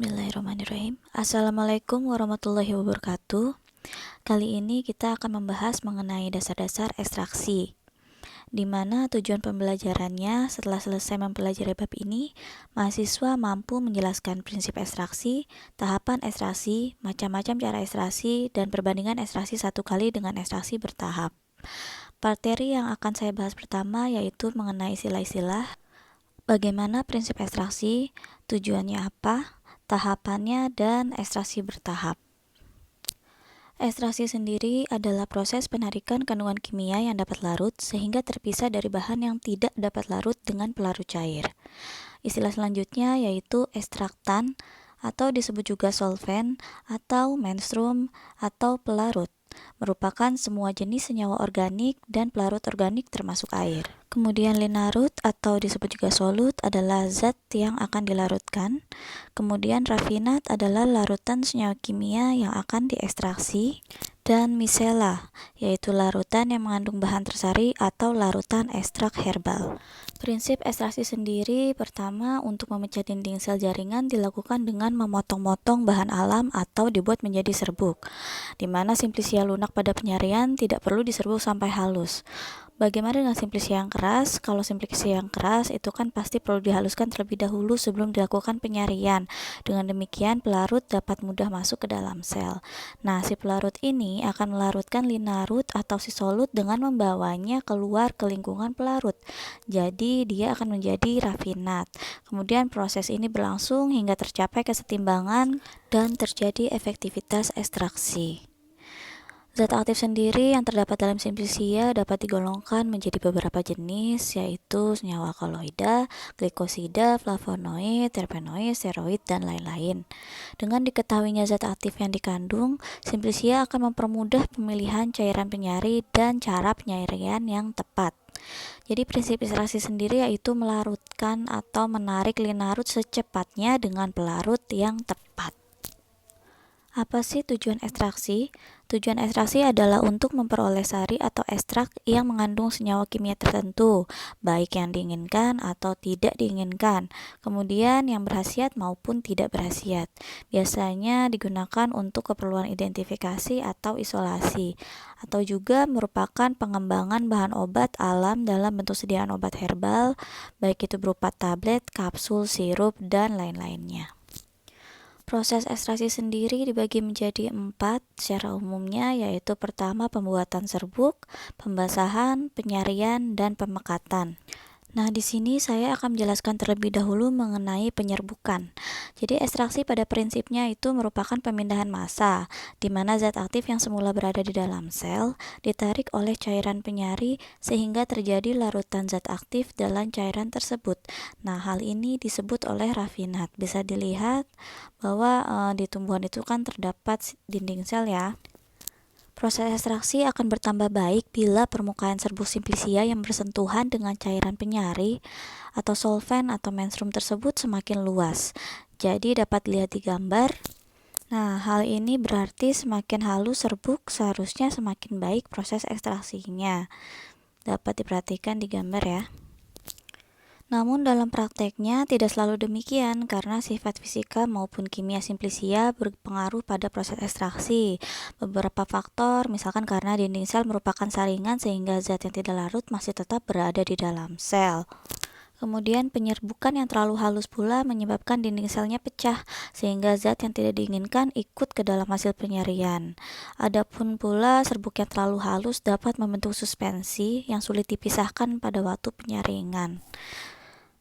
Bismillahirrahmanirrahim. Assalamualaikum warahmatullahi wabarakatuh. Kali ini kita akan membahas mengenai dasar-dasar ekstraksi, di mana tujuan pembelajarannya setelah selesai mempelajari bab ini, mahasiswa mampu menjelaskan prinsip ekstraksi, tahapan ekstraksi, macam-macam cara ekstraksi, dan perbandingan ekstraksi satu kali dengan ekstraksi bertahap. Materi yang akan saya bahas pertama yaitu mengenai istilah-istilah, bagaimana prinsip ekstraksi, tujuannya apa, tahapannya, dan ekstraksi bertahap. Ekstraksi sendiri adalah proses penarikan kandungan kimia yang dapat larut sehingga terpisah dari bahan yang tidak dapat larut dengan pelarut cair. Istilah selanjutnya yaitu ekstraktan atau disebut juga solvent atau menstruum atau pelarut, merupakan semua jenis senyawa organik dan pelarut organik termasuk air. Kemudian linarut atau disebut juga solut adalah zat yang akan dilarutkan. Kemudian rafinat adalah larutan senyawa kimia yang akan diekstraksi. Dan misela, yaitu larutan yang mengandung bahan tersari atau larutan ekstrak herbal. Prinsip ekstraksi sendiri pertama untuk memecah dinding sel jaringan dilakukan dengan memotong-motong bahan alam atau dibuat menjadi serbuk, di mana simplisia lunak pada penyaringan tidak perlu diserbuk sampai halus. Bagaimana dengan simplisia yang keras? Kalau simplisia yang keras itu kan pasti perlu dihaluskan terlebih dahulu sebelum dilakukan penyarian. Dengan demikian pelarut dapat mudah masuk ke dalam sel. Nah, si pelarut ini akan melarutkan linarut atau si solut dengan membawanya keluar ke lingkungan pelarut. Jadi dia akan menjadi rafinat. Kemudian proses ini berlangsung hingga tercapai kesetimbangan dan terjadi efektivitas ekstraksi. Zat aktif sendiri yang terdapat dalam simplisia dapat digolongkan menjadi beberapa jenis, yaitu senyawa koloida, glikosida, flavonoid, terpenoid, steroid, dan lain-lain. Dengan diketahuinya zat aktif yang dikandung, simplisia akan mempermudah pemilihan cairan penyari dan cara penyaringan yang tepat. Jadi prinsip ekstraksi sendiri yaitu melarutkan atau menarik linarut secepatnya dengan pelarut yang tepat. Apa sih tujuan ekstraksi? Tujuan ekstraksi adalah untuk memperoleh sari atau ekstrak yang mengandung senyawa kimia tertentu, baik yang diinginkan atau tidak diinginkan, kemudian yang berkhasiat maupun tidak berkhasiat. Biasanya digunakan untuk keperluan identifikasi atau isolasi, atau juga merupakan pengembangan bahan obat alam dalam bentuk sediaan obat herbal, baik itu berupa tablet, kapsul, sirup, dan lain-lainnya. Proses ekstraksi sendiri dibagi menjadi 4 secara umumnya, yaitu pertama pembuatan serbuk, pembasahan, penyarian, dan pemekatan. Nah, di sini saya akan menjelaskan terlebih dahulu mengenai penyerbukan. Jadi, ekstraksi pada prinsipnya itu merupakan pemindahan massa, di mana zat aktif yang semula berada di dalam sel ditarik oleh cairan penyari sehingga terjadi larutan zat aktif dalam cairan tersebut. Nah, hal ini disebut oleh rafinat. Bisa dilihat bahwa di tumbuhan itu kan terdapat dinding sel ya. Proses ekstraksi akan bertambah baik bila permukaan serbuk simplisia yang bersentuhan dengan cairan penyari atau solvent atau menstruum tersebut semakin luas. Jadi dapat dilihat di gambar. Nah, hal ini berarti semakin halus serbuk seharusnya semakin baik proses ekstraksinya. Dapat diperhatikan di gambar ya. Namun dalam prakteknya tidak selalu demikian karena sifat fisika maupun kimia simplisia berpengaruh pada proses ekstraksi. Beberapa faktor, misalkan karena dinding sel merupakan saringan sehingga zat yang tidak larut masih tetap berada di dalam sel. Kemudian penyerbukan yang terlalu halus pula menyebabkan dinding selnya pecah sehingga zat yang tidak diinginkan ikut ke dalam hasil penyarian. Adapun pula serbuk yang terlalu halus dapat membentuk suspensi yang sulit dipisahkan pada waktu penyaringan.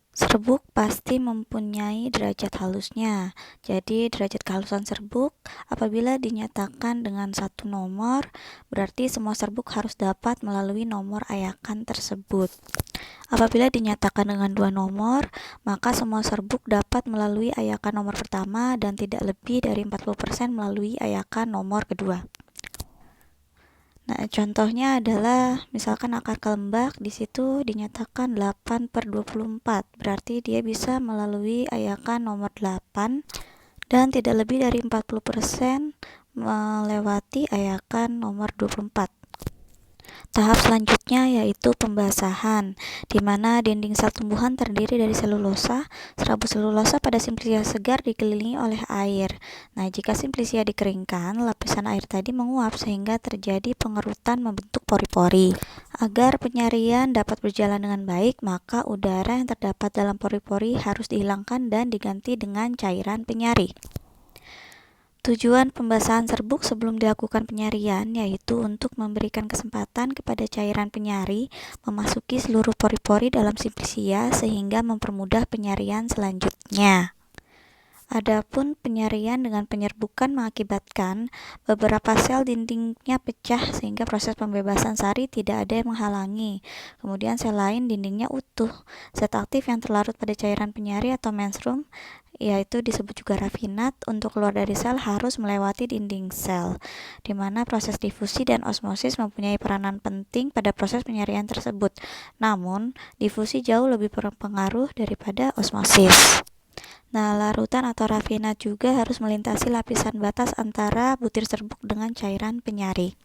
Serbuk pasti mempunyai derajat halusnya. Jadi derajat kehalusan serbuk apabila dinyatakan dengan 1 nomor, berarti semua serbuk harus dapat melalui nomor ayakan tersebut. Apabila dinyatakan dengan 2 nomor, maka semua serbuk dapat melalui ayakan nomor pertama dan tidak lebih dari 40% melalui ayakan nomor kedua. Nah, contohnya adalah misalkan akar kelembak di situ dinyatakan 8/24, berarti dia bisa melalui ayakan nomor 8 dan tidak lebih dari 40% melewati ayakan nomor 24. Tahap selanjutnya yaitu pembasahan, di mana dinding sel tumbuhan terdiri dari selulosa. Serabut selulosa pada simplisia segar dikelilingi oleh air. Nah, jika simplisia dikeringkan, lapisan air tadi menguap sehingga terjadi pengerutan membentuk pori-pori. Agar penyarian dapat berjalan dengan baik, maka udara yang terdapat dalam pori-pori harus dihilangkan dan diganti dengan cairan penyari. Tujuan pembasahan serbuk sebelum dilakukan penyarian yaitu untuk memberikan kesempatan kepada cairan penyari memasuki seluruh pori-pori dalam simplisia sehingga mempermudah penyarian selanjutnya. Adapun penyarian dengan penyerbukan mengakibatkan beberapa sel dindingnya pecah sehingga proses pembebasan sari tidak ada yang menghalangi. Kemudian sel lain dindingnya utuh. Zat aktif yang terlarut pada cairan penyari atau menstruum, yaitu disebut juga rafinat, untuk keluar dari sel harus melewati dinding sel, di mana proses difusi dan osmosis mempunyai peranan penting pada proses penyarian tersebut. Namun, difusi jauh lebih berpengaruh daripada osmosis. Nah, larutan atau rafinat juga harus melintasi lapisan batas antara butir serbuk dengan cairan penyari.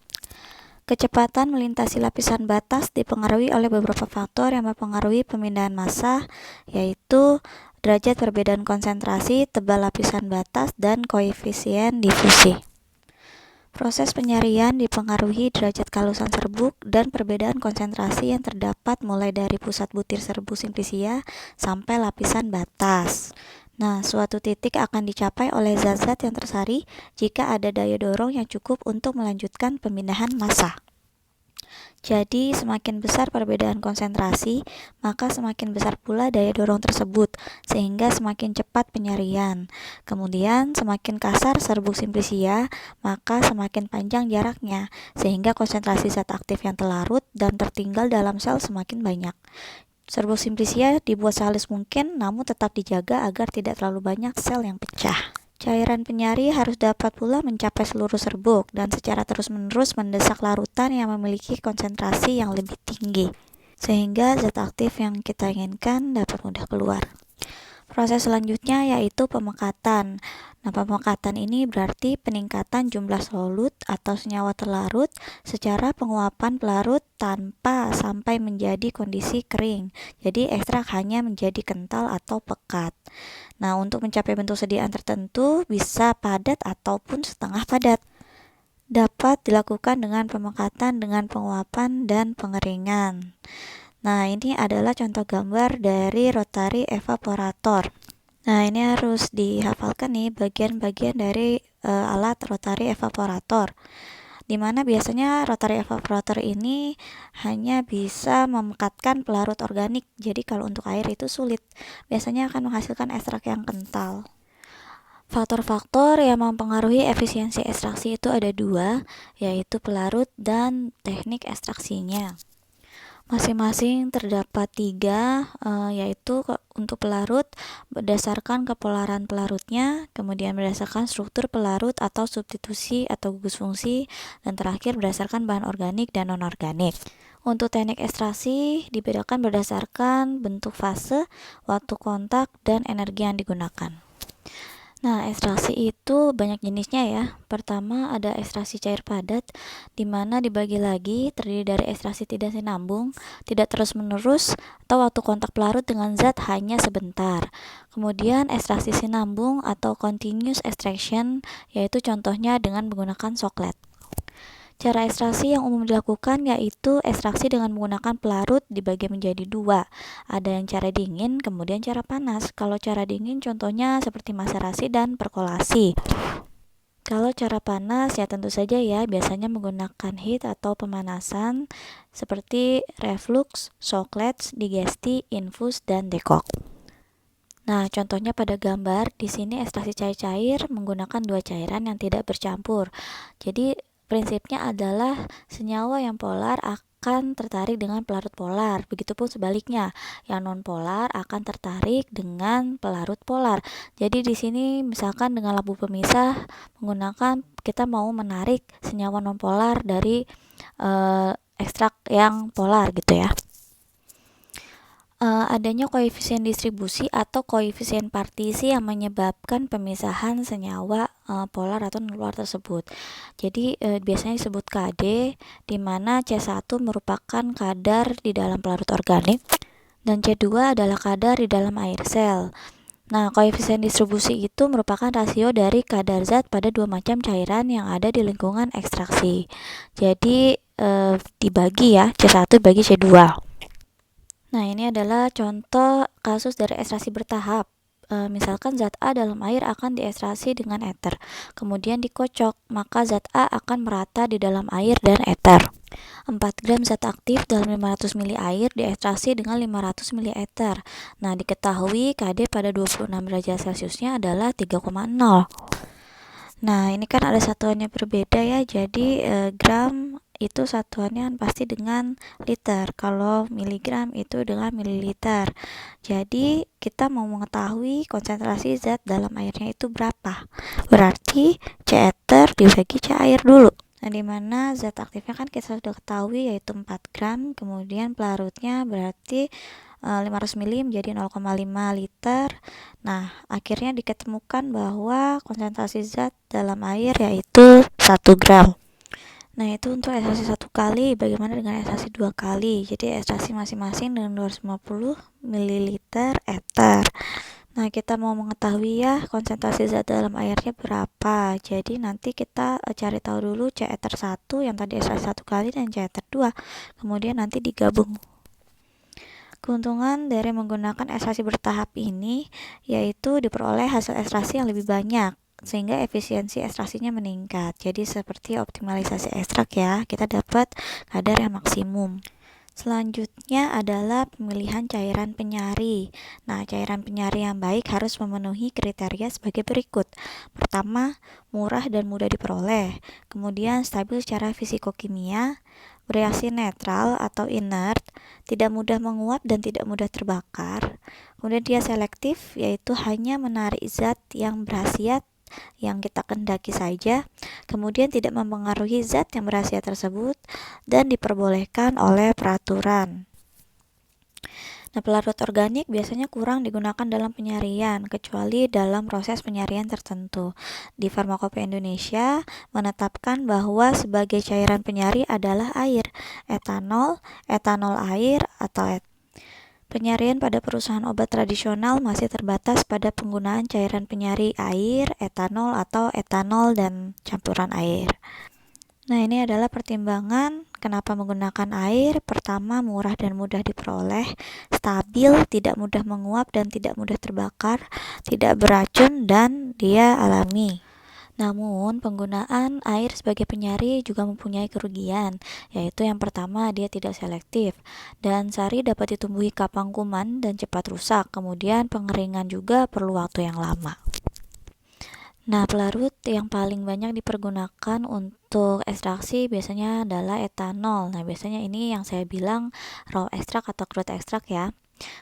Kecepatan melintasi lapisan batas dipengaruhi oleh beberapa faktor yang mempengaruhi pemindahan massa, yaitu derajat perbedaan konsentrasi, tebal lapisan batas, dan koefisien difusi. Proses penyarian dipengaruhi derajat kehalusan serbuk dan perbedaan konsentrasi yang terdapat mulai dari pusat butir serbuk simplisia sampai lapisan batas. Nah, suatu titik akan dicapai oleh zat-zat yang tersari jika ada daya dorong yang cukup untuk melanjutkan pemindahan massa. Jadi, semakin besar perbedaan konsentrasi, maka semakin besar pula daya dorong tersebut, sehingga semakin cepat penyarian. Kemudian, semakin kasar serbuk simplisia, maka semakin panjang jaraknya, sehingga konsentrasi zat aktif yang terlarut dan tertinggal dalam sel semakin banyak. Serbuk simplisia dibuat sehalus mungkin, namun tetap dijaga agar tidak terlalu banyak sel yang pecah. Cairan penyari harus dapat pula mencapai seluruh serbuk dan secara terus-menerus mendesak larutan yang memiliki konsentrasi yang lebih tinggi, sehingga zat aktif yang kita inginkan dapat mudah keluar. Proses selanjutnya yaitu pemekatan. Nah, pemekatan ini berarti peningkatan jumlah solut atau senyawa terlarut secara penguapan pelarut tanpa sampai menjadi kondisi kering. Jadi ekstrak hanya menjadi kental atau pekat. Nah, untuk mencapai bentuk sediaan tertentu bisa padat ataupun setengah padat. Dapat dilakukan dengan pemekatan dengan penguapan dan pengeringan. Nah, ini adalah contoh gambar dari rotary evaporator. Nah, ini harus dihafalkan nih bagian-bagian dari alat rotary evaporator, di mana biasanya rotary evaporator ini hanya bisa memekatkan pelarut organik. Jadi kalau untuk air itu sulit, biasanya akan menghasilkan ekstrak yang kental. Faktor-faktor yang mempengaruhi efisiensi ekstraksi itu ada dua, yaitu pelarut dan teknik ekstraksinya. Masing-masing terdapat tiga, yaitu untuk pelarut berdasarkan kepolaran pelarutnya, kemudian berdasarkan struktur pelarut atau substitusi atau gugus fungsi, dan terakhir berdasarkan bahan organik dan non-organik. Untuk teknik ekstraksi dibedakan berdasarkan bentuk fase, waktu kontak, dan energi yang digunakan. Nah, ekstraksi itu banyak jenisnya ya. Pertama ada ekstraksi cair padat, di mana dibagi lagi terdiri dari ekstraksi tidak sinambung, tidak terus-menerus, atau waktu kontak pelarut dengan zat hanya sebentar. Kemudian ekstraksi sinambung atau continuous extraction, yaitu contohnya dengan menggunakan soklet. Cara ekstraksi yang umum dilakukan yaitu ekstraksi dengan menggunakan pelarut dibagi menjadi dua. Ada yang cara dingin, kemudian cara panas. Kalau cara dingin contohnya seperti maserasi dan perkolasi. Kalau cara panas ya tentu saja ya, biasanya menggunakan heat atau pemanasan seperti reflux, soklet, digesti, infus, dan dekok. Nah, contohnya pada gambar di sini ekstraksi cair-cair menggunakan dua cairan yang tidak bercampur. Jadi prinsipnya adalah senyawa yang polar akan tertarik dengan pelarut polar. Begitupun sebaliknya, yang non-polar akan tertarik dengan pelarut polar. Jadi di sini misalkan dengan lampu pemisah kita mau menarik senyawa non-polar dari ekstrak yang polar gitu ya. Adanya koefisien distribusi atau koefisien partisi yang menyebabkan pemisahan senyawa polar atau non-polar tersebut. Jadi biasanya disebut KD, di mana C1 merupakan kadar di dalam pelarut organik dan C2 adalah kadar di dalam air sel. Nah, koefisien distribusi itu merupakan rasio dari kadar zat pada dua macam cairan yang ada di lingkungan ekstraksi. Jadi dibagi ya, C1 bagi C2. Nah, ini adalah contoh kasus dari ekstraksi bertahap. Misalkan zat A dalam air akan diekstraksi dengan eter, kemudian dikocok, maka zat A akan merata di dalam air dan eter. 4 gram zat aktif dalam 500 ml air diekstraksi dengan 500 ml eter. Nah, diketahui KD pada 26 derajat Celciusnya adalah 3,0. Nah, ini kan ada satuannya berbeda ya, jadi gram itu satuannya pasti dengan liter, kalau miligram itu dengan mililiter. Jadi kita mau mengetahui konsentrasi zat dalam airnya itu berapa, berarti C eter dibagi C air dulu. Nah, dimana zat aktifnya kan kita sudah ketahui yaitu 4 gram, kemudian pelarutnya berarti 500 ml menjadi 0,5 liter. Nah, akhirnya diketemukan bahwa konsentrasi zat dalam air yaitu 1 gram. Nah, itu untuk ekstraksi 1 kali. Bagaimana dengan ekstraksi 2 kali? Jadi ekstraksi masing-masing dengan 250 ml eter. Nah, kita mau mengetahui ya konsentrasi zat dalam airnya berapa. Jadi nanti kita cari tahu dulu C eter 1 yang tadi ekstraksi 1 kali dan C eter 2. Kemudian nanti digabung. Keuntungan dari menggunakan ekstraksi bertahap ini yaitu diperoleh hasil ekstraksi yang lebih banyak, sehingga efisiensi ekstraksinya meningkat. Jadi seperti optimalisasi ekstrak ya, kita dapat kadar yang maksimum. Selanjutnya adalah pemilihan cairan penyari. Nah, cairan penyari yang baik harus memenuhi kriteria sebagai berikut. Pertama, murah dan mudah diperoleh. Kemudian stabil secara fisikokimia, bereaksi netral atau inert, tidak mudah menguap dan tidak mudah terbakar. Kemudian dia selektif, yaitu hanya menarik zat yang berkhasiat yang kita kendaki saja, kemudian tidak mempengaruhi zat yang berkhasiat tersebut, dan diperbolehkan oleh peraturan. Nah, pelarut organik biasanya kurang digunakan dalam penyarian, kecuali dalam proses penyarian tertentu. Di Farmakopeia Indonesia menetapkan bahwa sebagai cairan penyari adalah air, etanol, etanol air, atau penyarian pada perusahaan obat tradisional masih terbatas pada penggunaan cairan penyari air, etanol, atau etanol dan campuran air. Nah, ini adalah pertimbangan kenapa menggunakan air. Pertama, murah dan mudah diperoleh, stabil, tidak mudah menguap dan tidak mudah terbakar, tidak beracun, dan dia alami. Namun, penggunaan air sebagai penyari juga mempunyai kerugian, yaitu yang pertama, dia tidak selektif, dan sari dapat ditumbuhi kapang kuman dan cepat rusak. Kemudian, pengeringan juga perlu waktu yang lama. Nah, pelarut yang paling banyak dipergunakan untuk ekstraksi biasanya adalah etanol. Nah, biasanya ini yang saya bilang raw ekstrak atau crude ekstrak ya.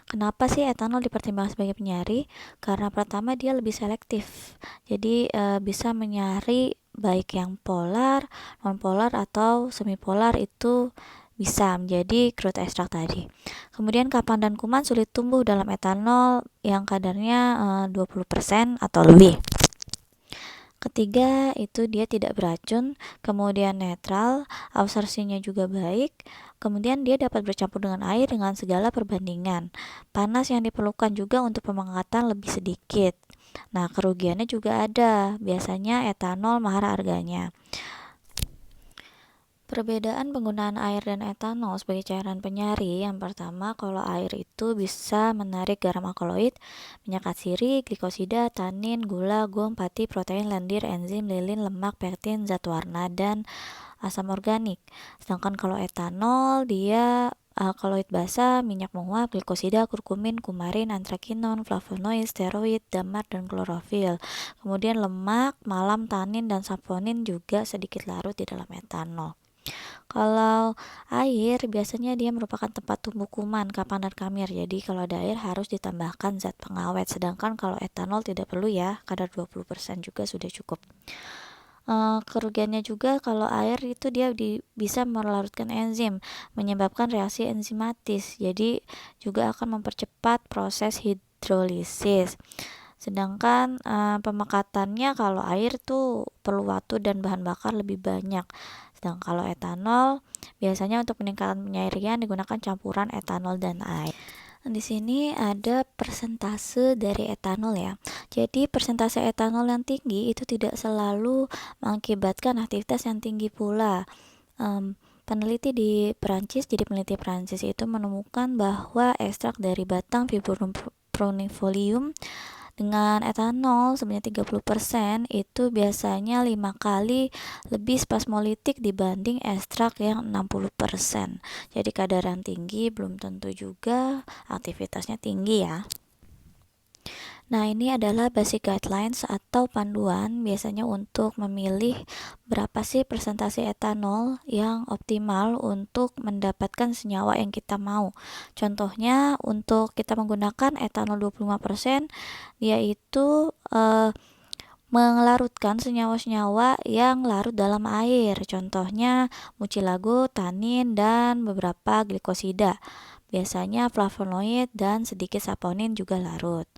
Kenapa sih etanol dipertimbangkan sebagai penyari? Karena pertama dia lebih selektif. Jadi bisa menyari baik yang polar, non-polar atau semipolar itu bisa menjadi crude ekstrak tadi. Kemudian kapang dan kuman sulit tumbuh dalam etanol yang kadarnya 20% atau lebih. Ketiga, itu dia tidak beracun, kemudian netral, absorpsinya juga baik, kemudian dia dapat bercampur dengan air dengan segala perbandingan. Panas yang diperlukan juga untuk pemangkatan lebih sedikit. Nah, kerugiannya juga ada, biasanya etanol mahal harganya. Perbedaan penggunaan air dan etanol sebagai cairan penyari, yang pertama, kalau air itu bisa menarik garam alkaloid, minyak atsiri, glikosida, tanin, gula, gum, pati, protein, lendir, enzim, lilin, lemak, pektin, zat warna, dan asam organik. Sedangkan kalau etanol, dia alkaloid basa, minyak menguap, glikosida, kurkumin, kumarin, antrakinon, flavonoid, steroid, damar, dan klorofil. Kemudian lemak, malam, tanin, dan saponin juga sedikit larut di dalam etanol. Kalau air biasanya dia merupakan tempat tumbuh kuman, kapang dan kamir. Jadi kalau ada air harus ditambahkan zat pengawet. Sedangkan kalau etanol tidak perlu ya, kadar 20% juga sudah cukup. Kerugiannya juga kalau air itu dia bisa melarutkan enzim, menyebabkan reaksi enzimatis. Jadi juga akan mempercepat proses hidrolisis. Sedangkan pemekatannya kalau air tuh perlu waktu dan bahan bakar lebih banyak. Sedangkan kalau etanol biasanya untuk peningkatan penyaringan digunakan campuran etanol dan air. Di sini ada persentase dari etanol ya. Jadi persentase etanol yang tinggi itu tidak selalu mengakibatkan aktivitas yang tinggi pula. Peneliti di Perancis, jadi peneliti Perancis itu menemukan bahwa ekstrak dari batang Viburnum pronifolium dengan etanol sebanyak 30% itu biasanya 5 kali lebih spasmolitik dibanding ekstrak yang 60%. Jadi kadar yang tinggi belum tentu juga aktivitasnya tinggi ya. Nah, ini adalah basic guidelines atau panduan biasanya untuk memilih berapa sih persentase etanol yang optimal untuk mendapatkan senyawa yang kita mau. Contohnya untuk kita menggunakan etanol 25%, yaitu melarutkan senyawa-senyawa yang larut dalam air. Contohnya mucilago, tanin, dan beberapa glikosida. Biasanya flavonoid dan sedikit saponin juga larut.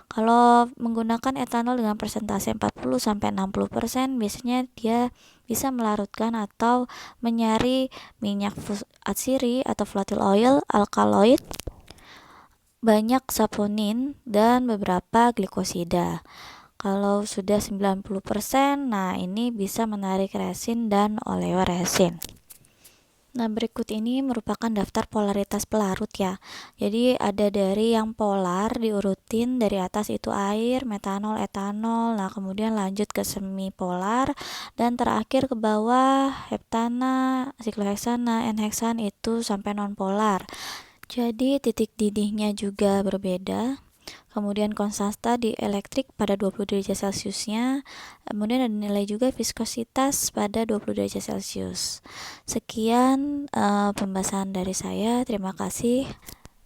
Kalau menggunakan etanol dengan persentase 40-60%, biasanya dia bisa melarutkan atau menyari minyak atsiri atau volatile oil, alkaloid, banyak saponin, dan beberapa glikosida. Kalau sudah 90%, nah ini bisa menarik resin dan oleoresin. Nah, berikut ini merupakan daftar polaritas pelarut ya. Jadi ada dari yang polar diurutin dari atas itu air, metanol, etanol. Nah, kemudian lanjut ke semipolar dan terakhir ke bawah heptana, sikloheksana, N-heksan itu sampai nonpolar. Jadi titik didihnya juga berbeda. Kemudian konstanta di elektrik pada 20 derajat Celciusnya, kemudian ada nilai juga viskositas pada 20 derajat Celcius. Sekian pembahasan dari saya, terima kasih.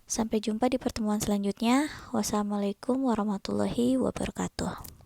Sampai jumpa di pertemuan selanjutnya. Wassalamualaikum warahmatullahi wabarakatuh.